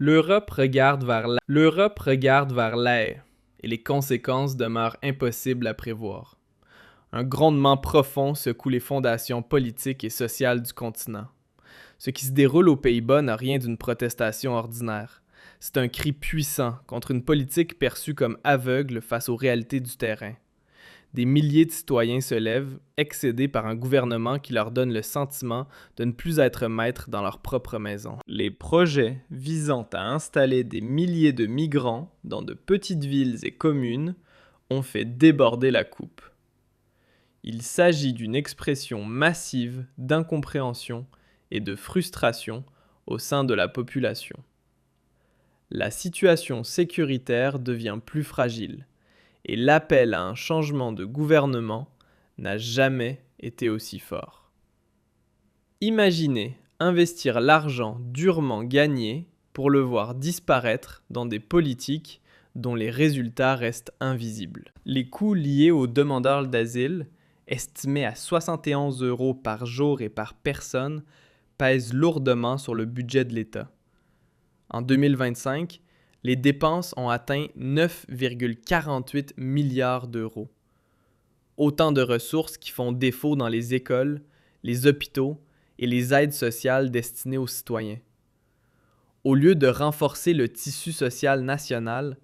L'Europe regarde vers l'air, et les conséquences demeurent impossibles à prévoir. Un grondement profond secoue les fondations politiques et sociales du continent. Ce qui se déroule aux Pays-Bas n'a rien d'une protestation ordinaire. C'est un cri puissant contre une politique perçue comme aveugle face aux réalités du terrain. Des milliers de citoyens se lèvent, excédés par un gouvernement qui leur donne le sentiment de ne plus être maîtres dans leur propre maison. Les projets visant à installer des milliers de migrants dans de petites villes et communes ont fait déborder la coupe. Il s'agit d'une expression massive d'incompréhension et de frustration au sein de la population. La situation sécuritaire devient plus fragile et l'appel à un changement de gouvernement n'a jamais été aussi fort. Imaginez investir l'argent durement gagné pour le voir disparaître dans des politiques dont les résultats restent invisibles. Les coûts liés aux demandeurs d'asile, estimés à 71 € par jour et par personne, pèsent lourdement sur le budget de l'État. En 2025, les dépenses ont atteint 9,48 milliards d'euros. Autant de ressources qui font défaut dans les écoles, les hôpitaux et les aides sociales destinées aux citoyens. Au lieu de renforcer le tissu social national,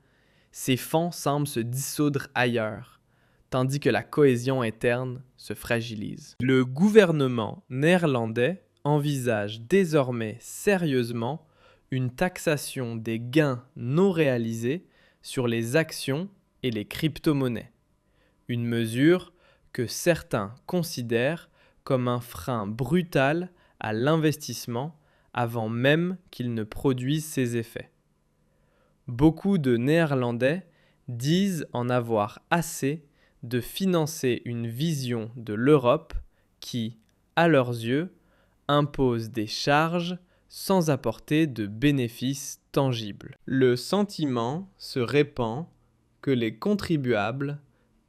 ces fonds semblent se dissoudre ailleurs, tandis que la cohésion interne se fragilise. Le gouvernement néerlandais envisage désormais sérieusement une taxation des gains non réalisés sur les actions et les crypto-monnaies. Une mesure que certains considèrent comme un frein brutal à l'investissement avant même qu'il ne produise ses effets. Beaucoup de Néerlandais disent en avoir assez de financer une vision de l'Europe qui, à leurs yeux, impose des charges sans apporter de bénéfices tangibles. Le sentiment se répand que les contribuables,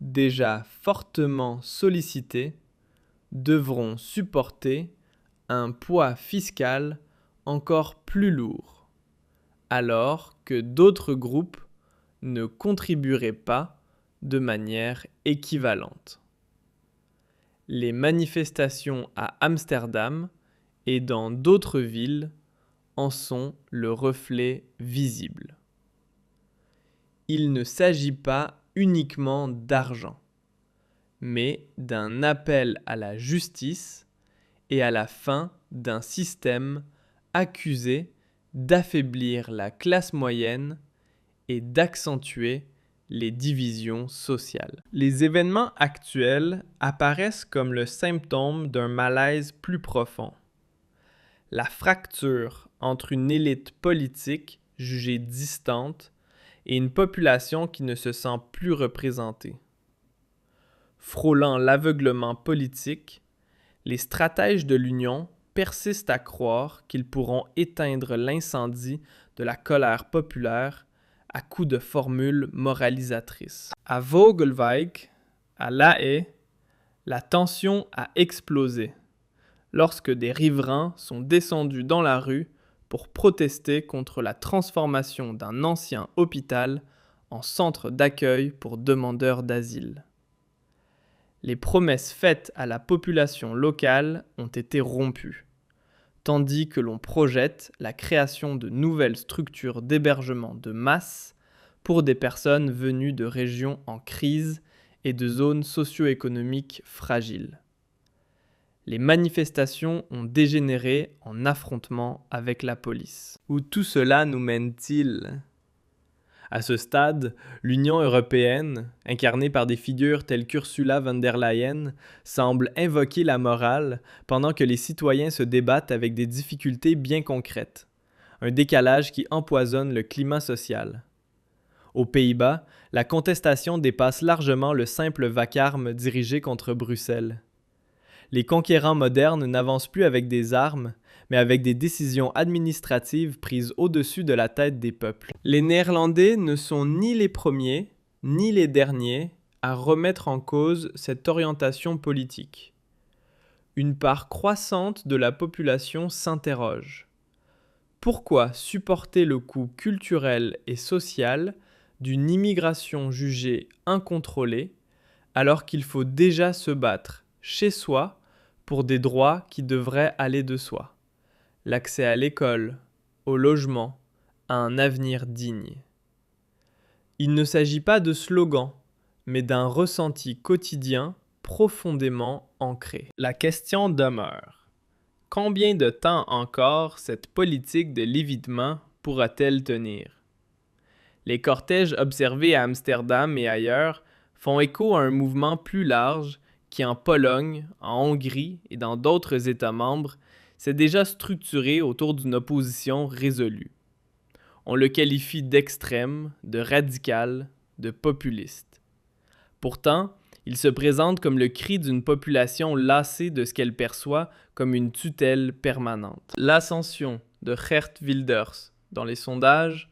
déjà fortement sollicités, devront supporter un poids fiscal encore plus lourd, alors que d'autres groupes ne contribueraient pas de manière équivalente. Les manifestations à Amsterdam et dans d'autres villes en sont le reflet visible. Il ne s'agit pas uniquement d'argent, mais d'un appel à la justice et à la fin d'un système accusé d'affaiblir la classe moyenne et d'accentuer les divisions sociales. Les événements actuels apparaissent comme le symptôme d'un malaise plus profond. La fracture entre une élite politique jugée distante et une population qui ne se sent plus représentée. Frôlant l'aveuglement politique, les stratèges de l'Union persistent à croire qu'ils pourront éteindre l'incendie de la colère populaire à coups de formules moralisatrices. À Vogelwijk, à La Haye, la tension a explosé lorsque des riverains sont descendus dans la rue pour protester contre la transformation d'un ancien hôpital en centre d'accueil pour demandeurs d'asile. Les promesses faites à la population locale ont été rompues, tandis que l'on projette la création de nouvelles structures d'hébergement de masse pour des personnes venues de régions en crise et de zones socio-économiques fragiles. Les manifestations ont dégénéré en affrontements avec la police. Où tout cela nous mène-t-il ? À ce stade, l'Union européenne, incarnée par des figures telles qu'Ursula von der Leyen, semble invoquer la morale pendant que les citoyens se débattent avec des difficultés bien concrètes. Un décalage qui empoisonne le climat social. Aux Pays-Bas, la contestation dépasse largement le simple vacarme dirigé contre Bruxelles. Les conquérants modernes n'avancent plus avec des armes, mais avec des décisions administratives prises au-dessus de la tête des peuples. Les Néerlandais ne sont ni les premiers, ni les derniers à remettre en cause cette orientation politique. Une part croissante de la population s'interroge. Pourquoi supporter le coût culturel et social d'une immigration jugée incontrôlée alors qu'il faut déjà se battre chez soi pour des droits qui devraient aller de soi? L'accès à l'école, au logement, à un avenir digne. Il ne s'agit pas de slogans, mais d'un ressenti quotidien profondément ancré. La question demeure. Combien de temps encore cette politique de l'évitement pourra-t-elle tenir? Les cortèges observés à Amsterdam et ailleurs font écho à un mouvement plus large qui, en Pologne, en Hongrie et dans d'autres États membres, s'est déjà structuré autour d'une opposition résolue. On le qualifie d'extrême, de radical, de populiste. Pourtant, il se présente comme le cri d'une population lassée de ce qu'elle perçoit comme une tutelle permanente. L'ascension de Geert Wilders dans les sondages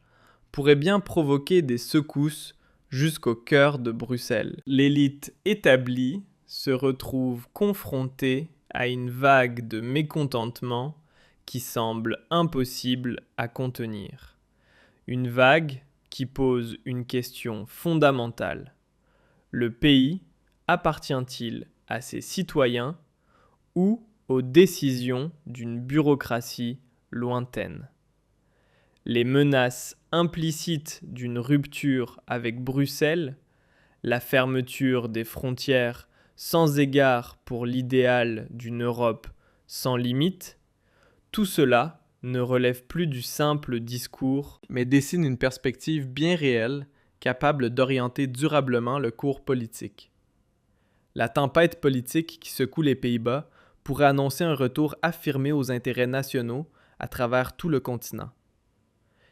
pourrait bien provoquer des secousses jusqu'au cœur de Bruxelles. L'élite établie se retrouve confrontée à une vague de mécontentement qui semble impossible à contenir. Une vague qui pose une question fondamentale. Le pays appartient-il à ses citoyens ou aux décisions d'une bureaucratie lointaine? Les menaces implicites d'une rupture avec Bruxelles, la fermeture des frontières sans égard pour l'idéal d'une Europe sans limite, tout cela ne relève plus du simple discours, mais dessine une perspective bien réelle, capable d'orienter durablement le cours politique. La tempête politique qui secoue les Pays-Bas pourrait annoncer un retour affirmé aux intérêts nationaux à travers tout le continent.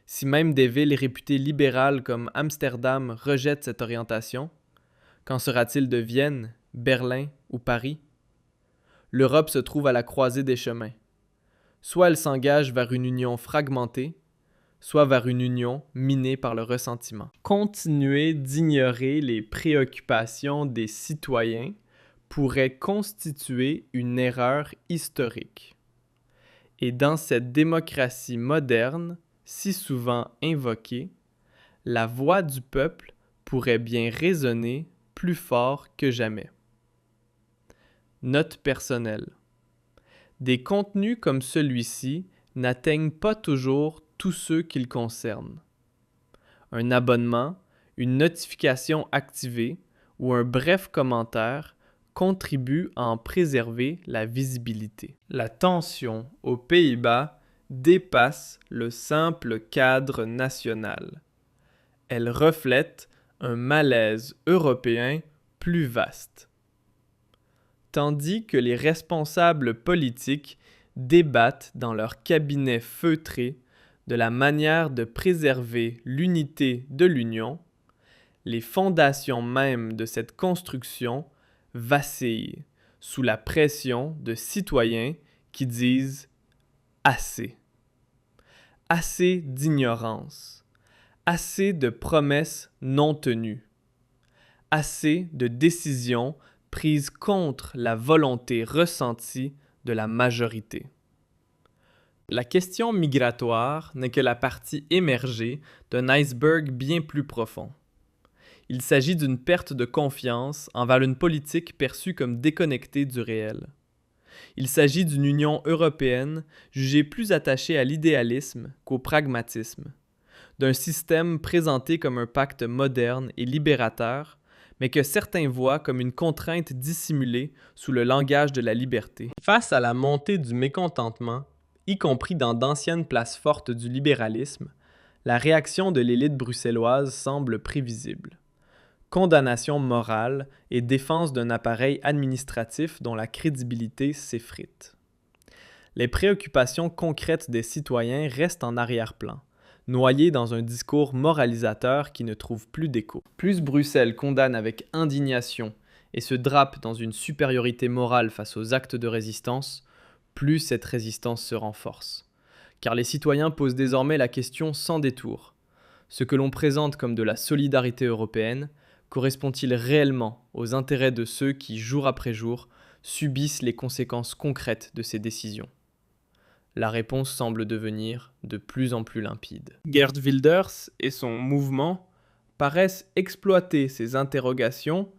Si même des villes réputées libérales comme Amsterdam rejettent cette orientation, qu'en sera-t-il de Vienne, Berlin ou Paris? L'Europe se trouve à la croisée des chemins. Soit elle s'engage vers une union fragmentée, soit vers une union minée par le ressentiment. Continuer d'ignorer les préoccupations des citoyens pourrait constituer une erreur historique. Et dans cette démocratie moderne, si souvent invoquée, la voix du peuple pourrait bien résonner plus fort que jamais. Note personnelle. Des contenus comme celui-ci n'atteignent pas toujours tous ceux qu'ils concernent. Un abonnement, une notification activée ou un bref commentaire contribuent à en préserver la visibilité. La tension aux Pays-Bas dépasse le simple cadre national. Elle reflète un malaise européen plus vaste. Tandis que les responsables politiques débattent dans leurs cabinets feutrés de la manière de préserver l'unité de l'Union, les fondations mêmes de cette construction vacillent sous la pression de citoyens qui disent « assez ». Assez d'ignorance, assez de promesses non tenues, assez de décisions prises contre la volonté ressentie de la majorité. La question migratoire n'est que la partie émergée d'un iceberg bien plus profond. Il s'agit d'une perte de confiance envers une politique perçue comme déconnectée du réel. Il s'agit d'une Union européenne jugée plus attachée à l'idéalisme qu'au pragmatisme, d'un système présenté comme un pacte moderne et libérateur, mais que certains voient comme une contrainte dissimulée sous le langage de la liberté. Face à la montée du mécontentement, y compris dans d'anciennes places fortes du libéralisme, la réaction de l'élite bruxelloise semble prévisible. Condamnation morale et défense d'un appareil administratif dont la crédibilité s'effrite. Les préoccupations concrètes des citoyens restent en arrière-plan, noyées dans un discours moralisateur qui ne trouve plus d'écho. Plus Bruxelles condamne avec indignation et se drape dans une supériorité morale face aux actes de résistance, plus cette résistance se renforce. Car les citoyens posent désormais la question sans détour. Ce que l'on présente comme de la solidarité européenne correspond-il réellement aux intérêts de ceux qui, jour après jour, subissent les conséquences concrètes de ces décisions? La réponse semble devenir de plus en plus limpide. Geert Wilders et son mouvement paraissent exploiter ces interrogations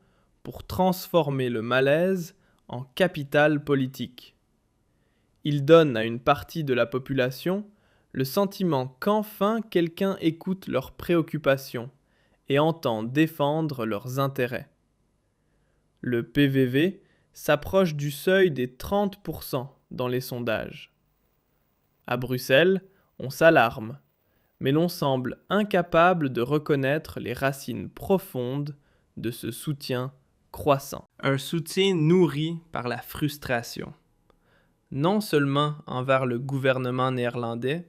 pour transformer le malaise en capital politique. Ils donnent à une partie de la population le sentiment qu'enfin quelqu'un écoute leurs préoccupations et entend défendre leurs intérêts. Le PVV s'approche du seuil des 30% dans les sondages. À Bruxelles, on s'alarme, mais l'on semble incapable de reconnaître les racines profondes de ce soutien croissant. Un soutien nourri par la frustration, non seulement envers le gouvernement néerlandais,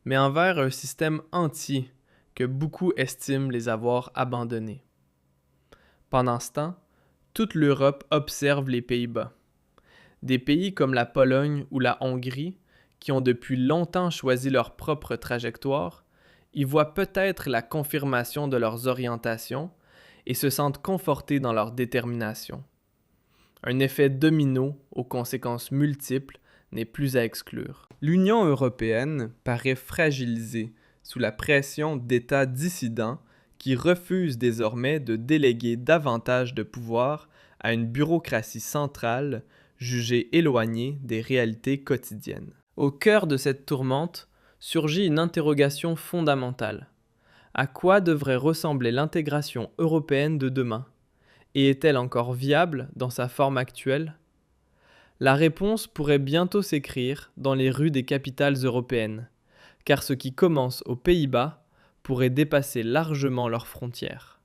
mais envers un système entier que beaucoup estiment les avoir abandonnés. Pendant ce temps, toute l'Europe observe les Pays-Bas. Des pays comme la Pologne ou la Hongrie, qui ont depuis longtemps choisi leur propre trajectoire, y voient peut-être la confirmation de leurs orientations et se sentent confortés dans leur détermination. Un effet domino aux conséquences multiples n'est plus à exclure. L'Union européenne paraît fragilisée sous la pression d'États dissidents qui refusent désormais de déléguer davantage de pouvoir à une bureaucratie centrale jugée éloignée des réalités quotidiennes. Au cœur de cette tourmente surgit une interrogation fondamentale. À quoi devrait ressembler l'intégration européenne de demain? Et est-elle encore viable dans sa forme actuelle? La réponse pourrait bientôt s'écrire dans les rues des capitales européennes, car ce qui commence aux Pays-Bas pourrait dépasser largement leurs frontières.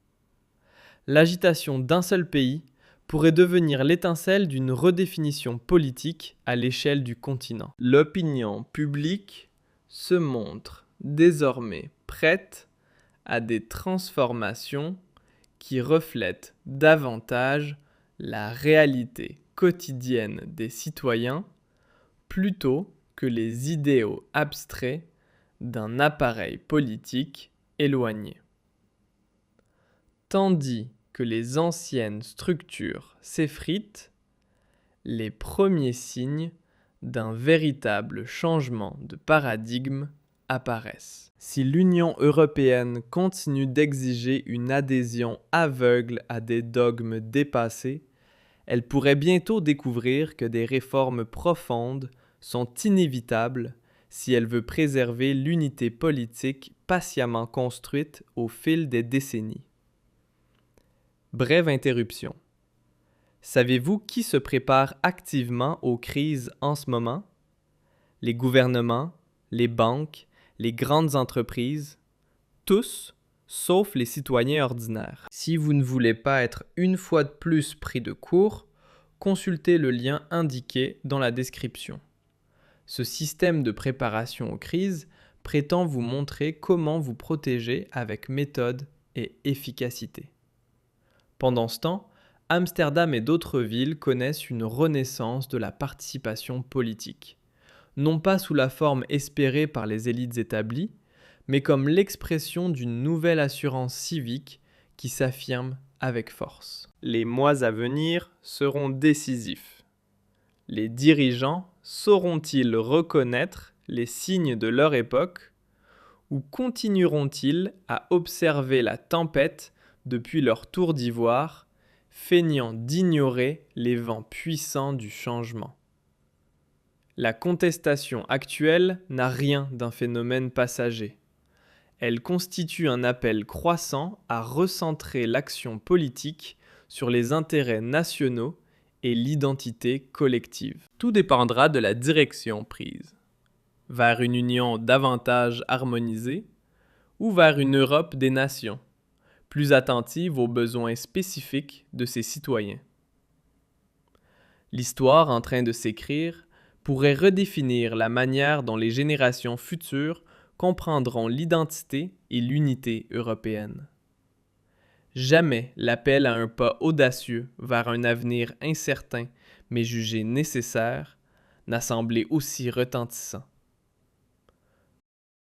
L'agitation d'un seul pays pourrait devenir l'étincelle d'une redéfinition politique à l'échelle du continent. L'opinion publique se montre désormais prête à des transformations qui reflètent davantage la réalité quotidienne des citoyens plutôt que les idéaux abstraits d'un appareil politique éloigné. Tandis que les anciennes structures s'effritent, les premiers signes d'un véritable changement de paradigme apparaissent. Si l'Union européenne continue d'exiger une adhésion aveugle à des dogmes dépassés, elle pourrait bientôt découvrir que des réformes profondes sont inévitables si elle veut préserver l'unité politique patiemment construite au fil des décennies. Brève interruption. Savez-vous qui se prépare activement aux crises en ce moment? Les gouvernements, les banques, les grandes entreprises, tous, sauf les citoyens ordinaires. Si vous ne voulez pas être une fois de plus pris de court, consultez le lien indiqué dans la description. Ce système de préparation aux crises prétend vous montrer comment vous protéger avec méthode et efficacité. Pendant ce temps, Amsterdam et d'autres villes connaissent une renaissance de la participation politique, non pas sous la forme espérée par les élites établies, mais comme l'expression d'une nouvelle assurance civique qui s'affirme avec force. Les mois à venir seront décisifs. Les dirigeants sauront-ils reconnaître les signes de leur époque ou continueront-ils à observer la tempête depuis leur tour d'ivoire, feignant d'ignorer les vents puissants du changement? La contestation actuelle n'a rien d'un phénomène passager. Elle constitue un appel croissant à recentrer l'action politique sur les intérêts nationaux et l'identité collective. Tout dépendra de la direction prise. Vers une union davantage harmonisée ou vers une Europe des nations, plus attentive aux besoins spécifiques de ses citoyens. L'histoire en train de s'écrire pourrait redéfinir la manière dont les générations futures comprendront l'identité et l'unité européenne. Jamais l'appel à un pas audacieux vers un avenir incertain mais jugé nécessaire n'a semblé aussi retentissant.